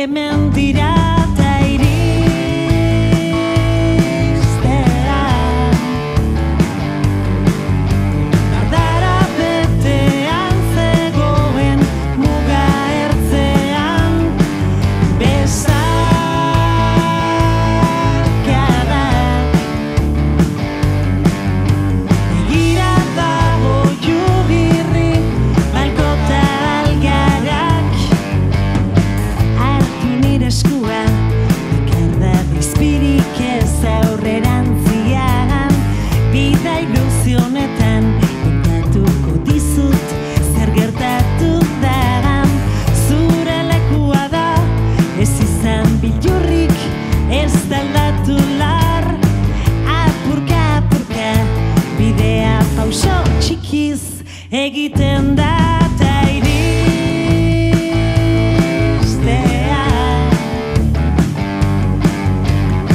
hemen dira eta iristean Ardara betean zegoen muga ertzean Besarkadak Egira dago jubirri malkota algarak Hartu nire eskua Ekarda bizpirik ez aurrerantzian Bida ilusionetan Kontatuko dizut zer gertatu da Zure lekua da ez izan bilurrik Ez aldatu lar Apurka, apurka Bidea pauso txikiz egiten da eta iristean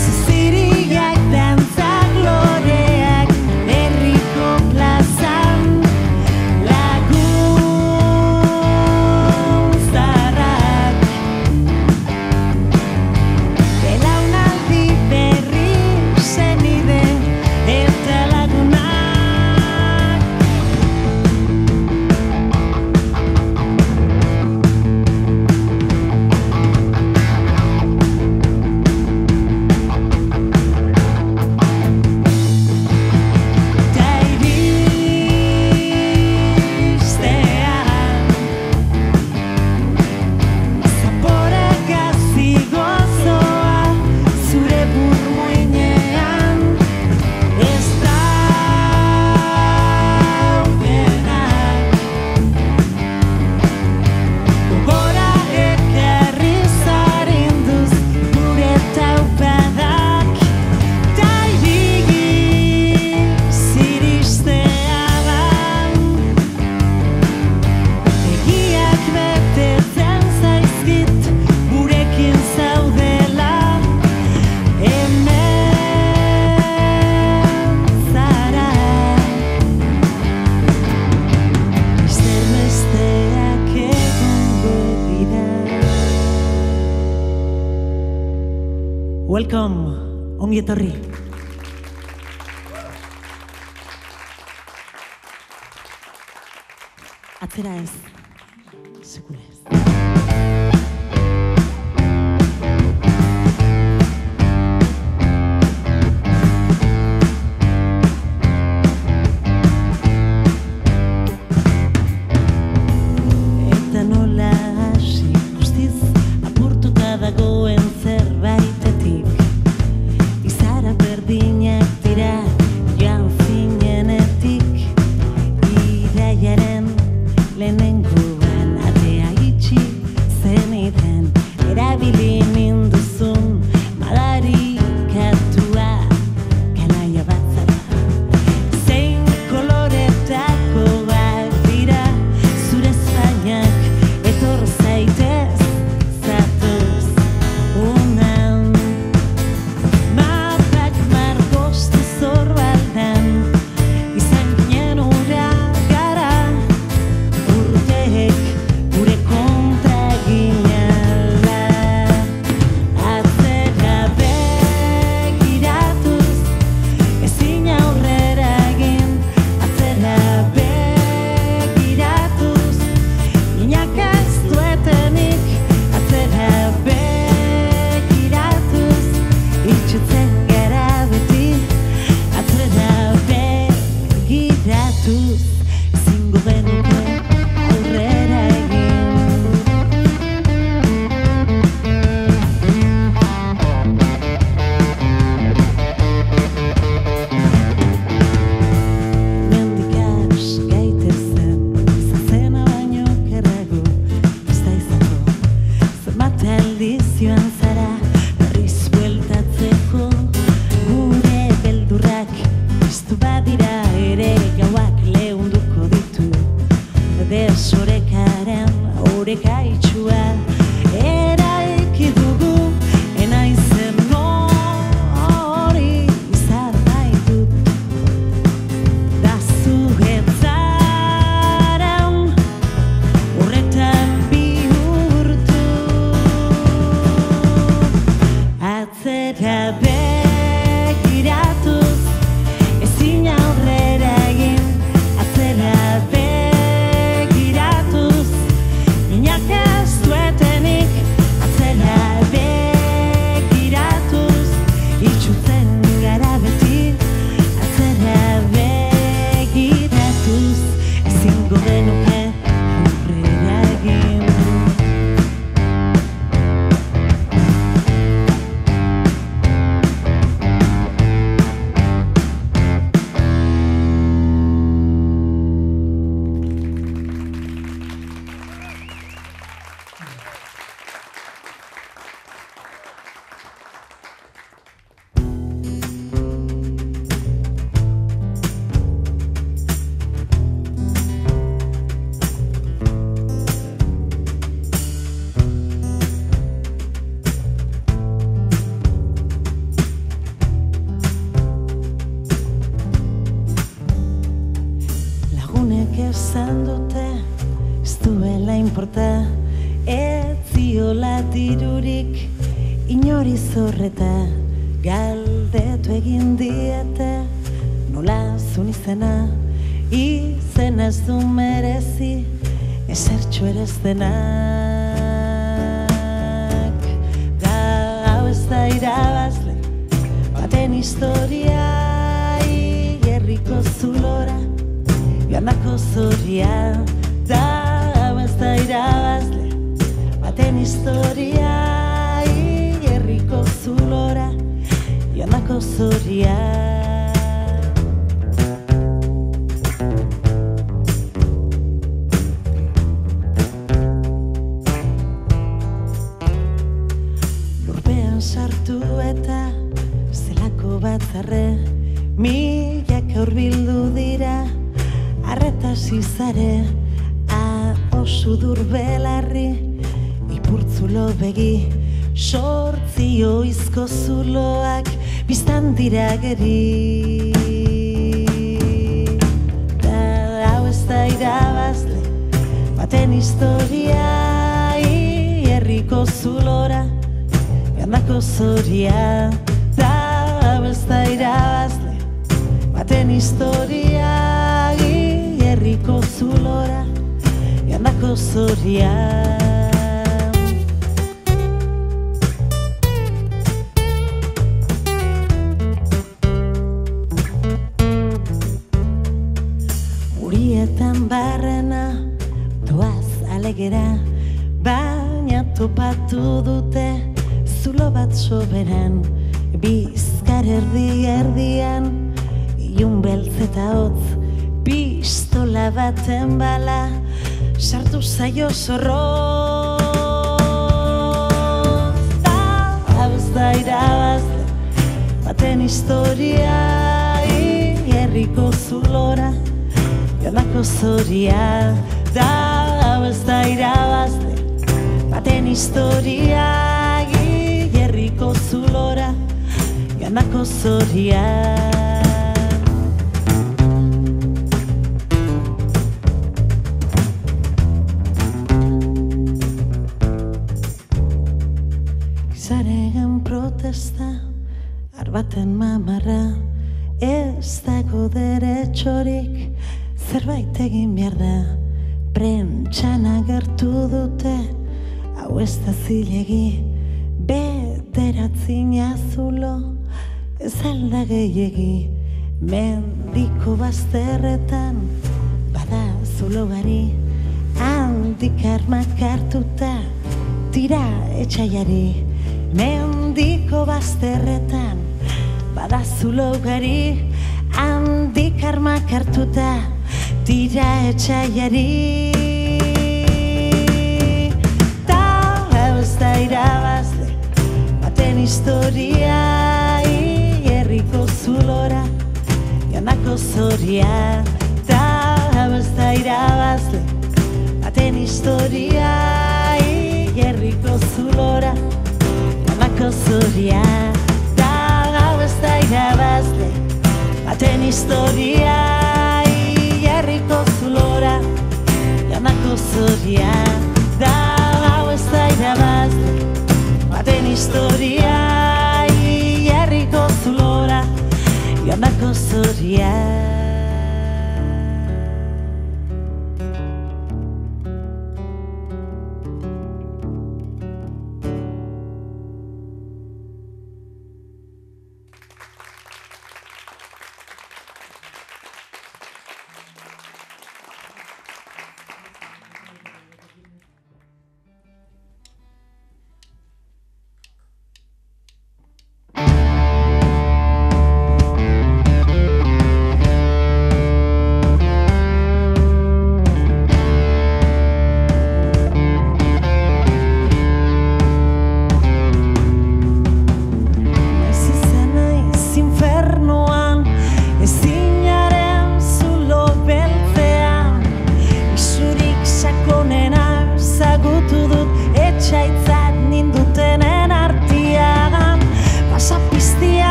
Zuziriak dantzak loreak herriko plazan Lagun zaharrak Belaunaldi berri senide eta lagunak Ta iristean Zapore gazi gozoa zure burmuinean Ez daudenak Gogora ekarri zarinduz gure taupadak Ta irigiz iristean Egiak betetzen zaizkit gurekin zaudela Hemen zara Zer besteak egongo dira Welcome, ongi etorri. Atzera ez, sekula ez. Eta nola hasi guztiz apurtuta dagoen zerbaitetik Izara berdinak dira joan zinenetik Iraiaren lehenengoan atea itxi zeniden Erabili ninduzun madarikatua kanaia bat zara Zein koloretakoak dira zure Espainiak etor zaitez zatoz unan Mapak margostu zorbaldan izan ginen ura gara Urteek gure kontra ginala Atzera begiratuz ezin aurrera egin Atzera begiratuz minak ez duetenik Atzera begiratuz itxutzen gara beti Atzera begiratuz ezingo genuke aurrera egin Mendikas gaitezen zazena baino kerrago Ez da izango zenbat aldiz joan zara berriz bueltatzeko Gure beldurrak piztu badira ere gauak leunduko ditu Desorekaren oreka itxua eraiki dugu Enaizen hori izan nahi dut Da zuetzaren horretan bihurtu genuke aurrera egin. Esan dute, ez duela inporta, ez ziola dirurik inori zorreta. Galdetu egin diete, nola zun izena ez du merezi, esertxo ere ez denak. Da hau ez da irabazle, baten historia, herriko zulora, joanako zoria. Da hau ez da irabazle, baten historia, herriko zulora, joanako zoria. Lurpean sartu eta zelako batzarre, milak aurbildu dira, arretaz izare, osu dur belarri, ipurtzulo begi, sortzi oizko zuloak biztan dira geri. Da hau ez da irabazle, baten historia, herriko zulora, joanako zoria. Da hau ez da irabazle, baten historia, herriko zulora, joanako zoria. Urietan barrena, doaz alegera, baina topatu dute zulo bat soberan, bizkar erdian, ilun beltz eta hotz, pistola baten bala, sartu zaio zorroz. Da hau ez da irabazle, baten historia, herriko zulora, joanako zoria. Da hau ez da irabazle, baten historia, herriko zulora, joanako zoria. Zaren protesta, arbaten mamarra, ez dago deretxorik, zerbait egin behar da. Prentxan agertu dute, hau ez da zilegi, bederatzin azulo, ez alda gehiegi. Mendiko bazterretan, bada zulo gari, handik armak hartuta, tira etxaiari. Mendiko bazterretan, bada zulo gari, handik armak hartuta, tira etxaiari. Da hau ez da irabazle, baten historia, herriko zulora, joanako zoria. Da hau ez da irabazle, baten historia, herriko zulora, joanako zoria. Da hau ez da irabazle, baten historia, herriko zulora, joanako zoria. Da hau ez da irabazle, baten historia, herriko zulora, joanako zoria.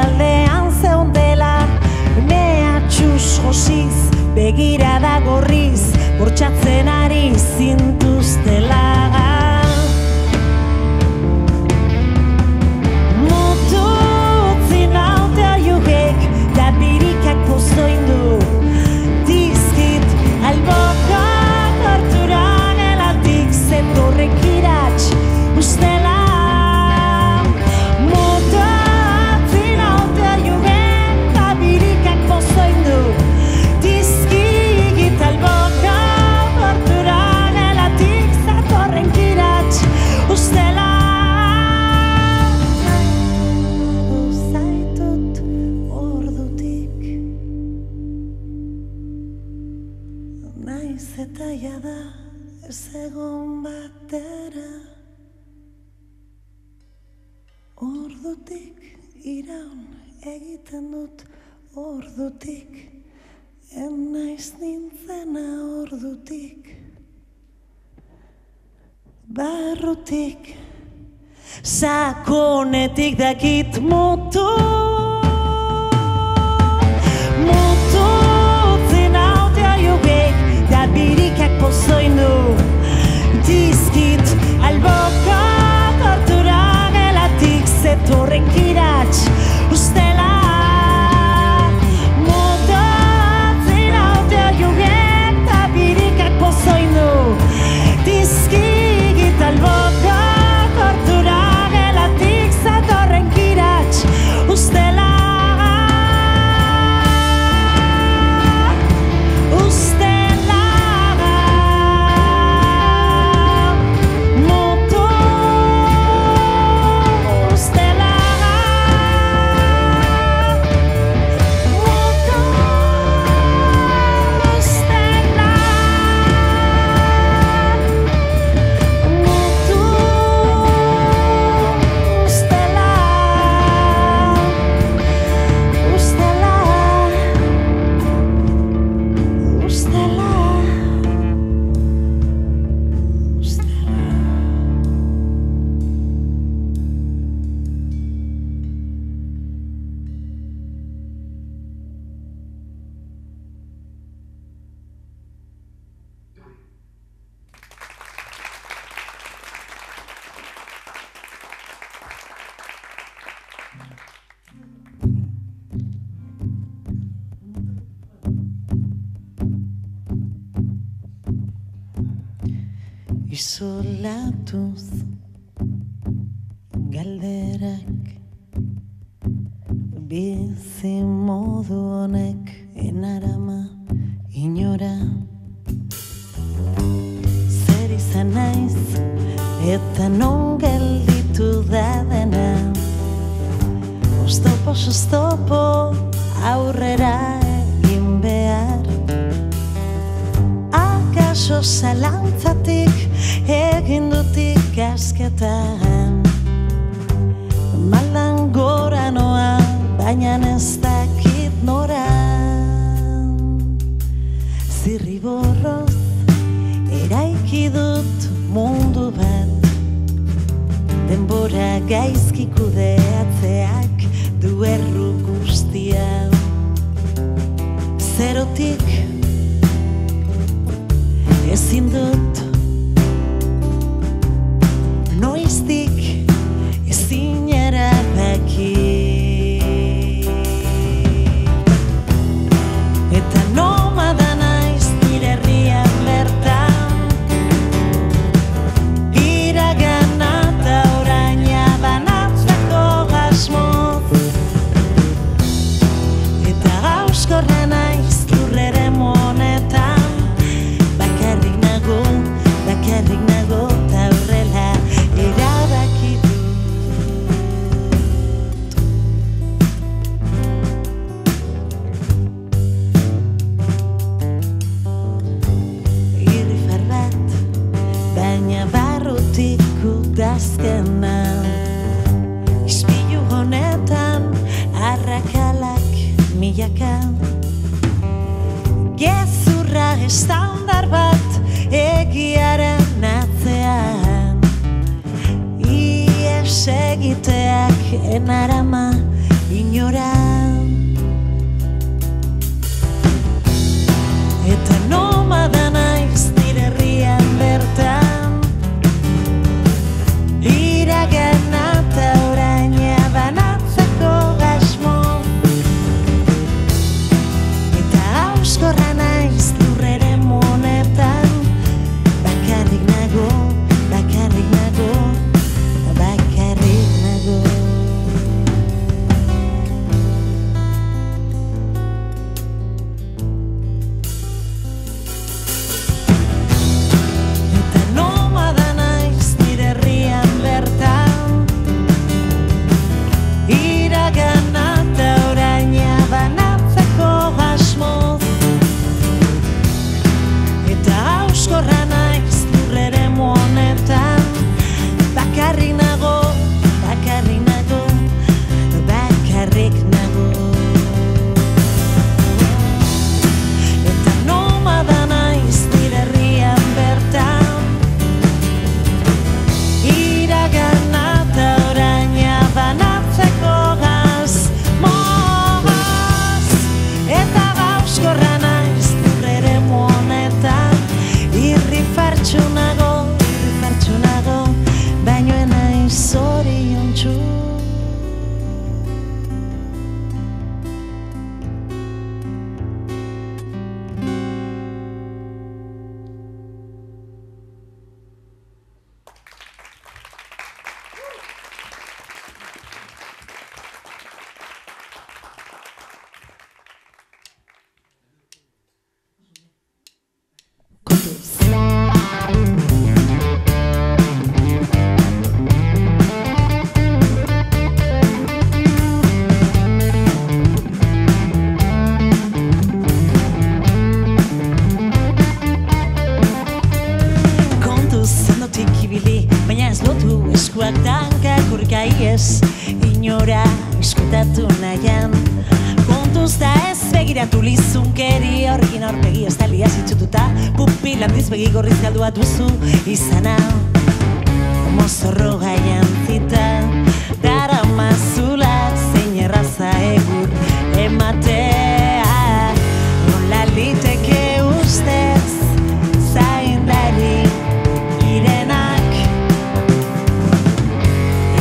aldean zeundela, mehatxuz josiz, begirada gorriz, bortxatzen ari zintuztela. Motutzi naute aiugek, da birikak pozoindu, dizkit alboko tortura gelatik zetorrek iratx ustela. Motutzi naute aiugek, da birikak pozoindu, dizkit alboko tortura gelatik zetorrek iratx ustela. Naiz eta jada ez egon batera, ordutik iraun egiten dut, ordutik naiz nintzena, ordutik barrutik sakonetik dakit mutu da birikak pozoindu, dizkit alboko tortura gelatik zetorrek iratx ustela. Motutzi naute aiugek, da birikak pozoindu, dizkit alboko tortura gelatik zetorrek iratx ustela. Isolatuz galderak, bizi modu honek enarama inora. Zer izan naiz eta non gelditu da dena, oztopo aurrera egin behar. Akaso zalantzatik egin dutik asketan, maldan gora noa, baina ez dakit nora. Zirriborroz eraiki dut mundu bat, denbora gaizki kudeatzeak du erru guztia. Zerotik ezin dut, noiztik ezin erabaki. Eta nomada naiz nire herrian bertan, iragana eta oraina banatzeko asmoz. Eta hauskorra naiz lurrere monetan, bakarrik nago eta horrela erabaki dut. Irrifar bat, baina barrutik udazkena, ispilu honetan arrakalak milaka. Gezurra estandar bat egiaren atzean, ies egiteak enarama inora. Eta nomada naiz nire herrian bertan, iragana eta oraina banatzeko asmo. Eta hauskorra naiz lurrere monetan, bakarrik nago, bakarrik nago, bakarrik nago. Eta nomada naiz nire herrian bertan, iragana eta oraina banatzeko asmoz. Eta hauskorra naiz lurrere monetan, bakarrik nago, bakarrik nago, bakarrik nago. Eta nomada naiz nire herrian bertan, iragana eta oraina banatzeko asmoz. Eta hauskorra naiz lurrere monetan, irrifartsu nago, baino ez naiz zoriontsu. Kontuz. Kontuz zendotik ibili, baina ez lotu eskuak danka kurka iez, inora eskutatu nahian. Kontuz da ez begiratu lizunkeri horrekin aurpegi estalia zitzututa, pupil handiz begi gorriz galdua duzu izana. Mozorro gaian zita, dara mazula zein erraza egur ematea. Nola liteke ustez zaindari irenak,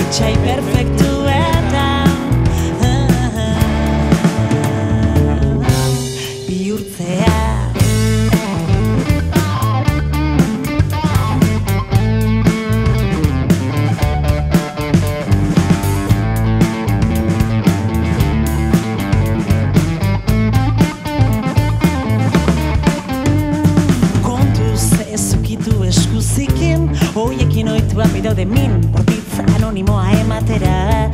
etxai perfektuetan bihurtzea. Eskuzikin, hoiekin oitua bidaude min, bortitz anonimoa ematera.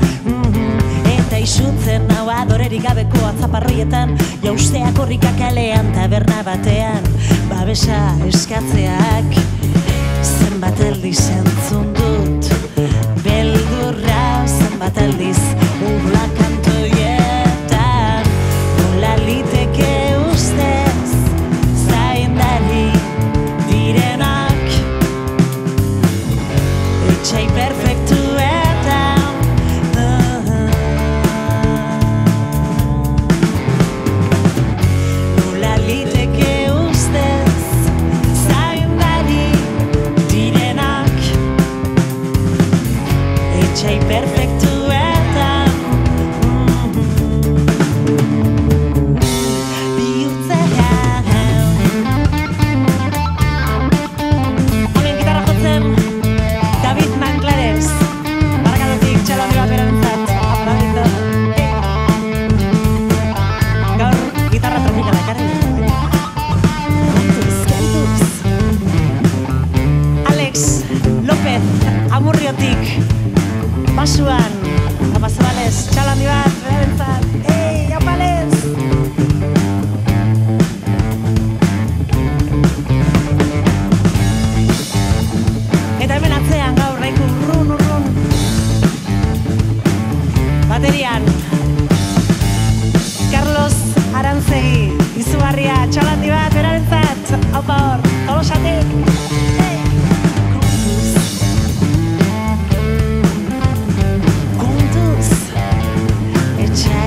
Eta isuntzen hau adorerik gabeko atzaparroietan, jaustea korrika kalean taberna batean, babesa eskatzeak. Zenbat aldiz entzun dut, beldurra zenbat aldiz urla kantoietan. Nola liteke ustez zaindari direnak, etxai perfektuetan nola liteke ustez zaindari direnak, etxai perfektuetan bihurtzea. Hemen gitarra jotzen David Manclares, Barakadotik txalami bat berentzat. Gaur gitarra tropikala ekarri. Kontuz. Alex López, Amurriotik, basuan, Zabales, txalami bat berentzat. Apales! Eta hemen atzean gaur nahiko urrun. Baterian Carlos Arantzegi, izugarria, txalandi bat berarentzat. Haupa hor, Tolosatik. Kontuz, etxai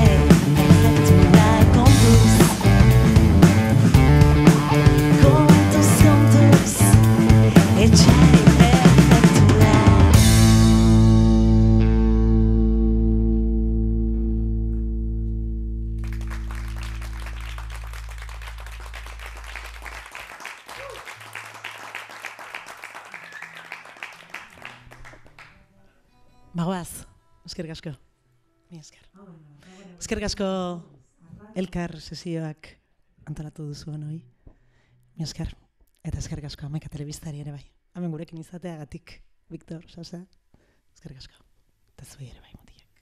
Bagoaz, eskerrik asko. Mi esker. Eskerrik asko elkar sesioak antolatu duzu hori. Mi esker. Eta eskerrik asko Hamaika telebistari ere bai. Hemen gurekin izateagatik, Victor, Sasa. Eskerrik asko. Eta zuei ere bai, mutilak.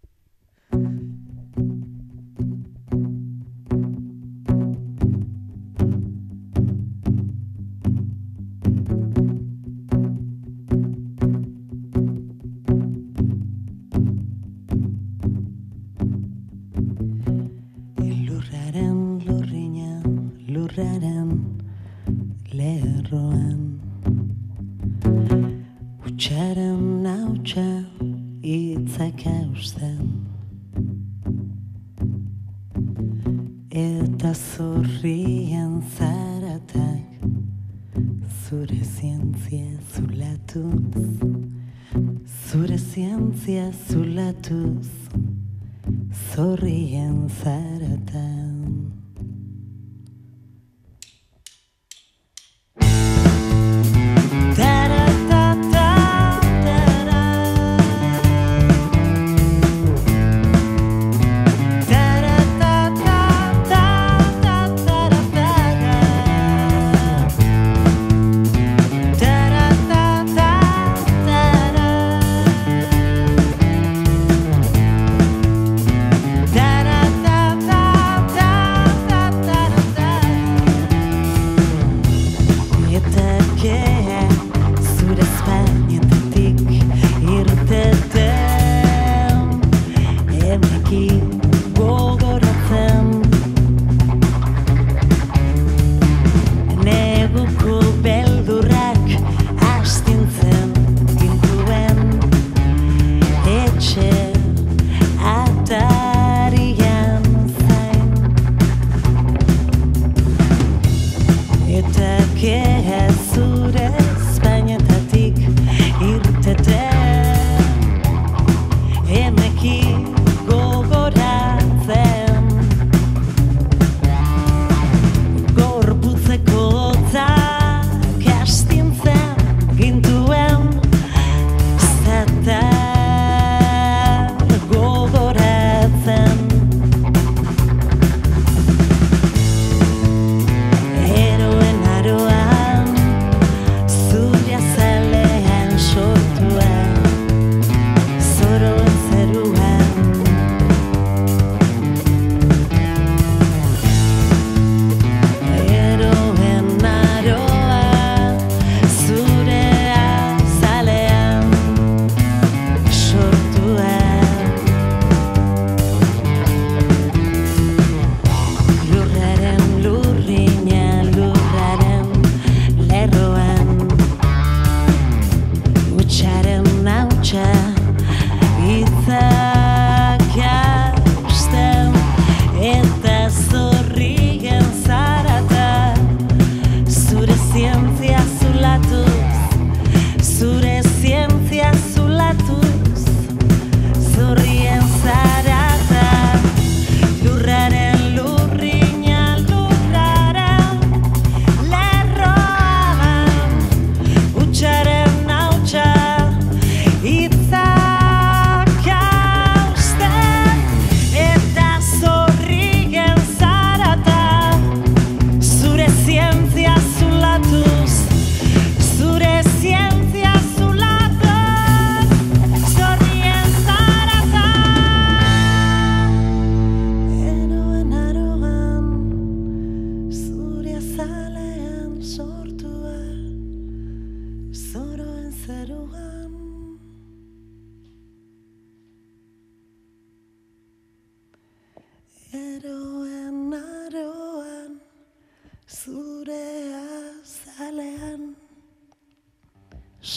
Lurraren lerroan Hutsaren hautsa hitzak hausten Eta zorrien zaratak Zure zientzia zulatuz Zure zientzia zulatuz Zorrien zaratan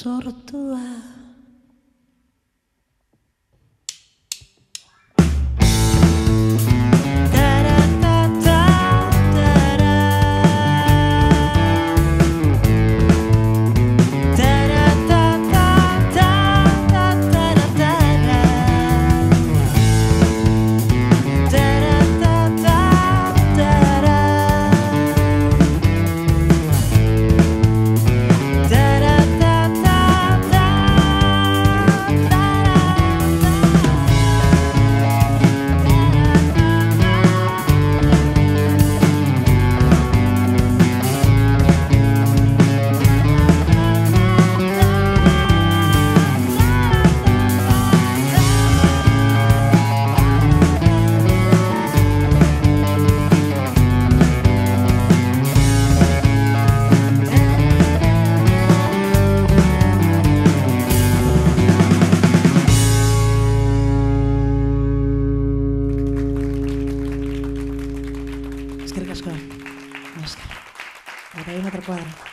Sortua kuadra.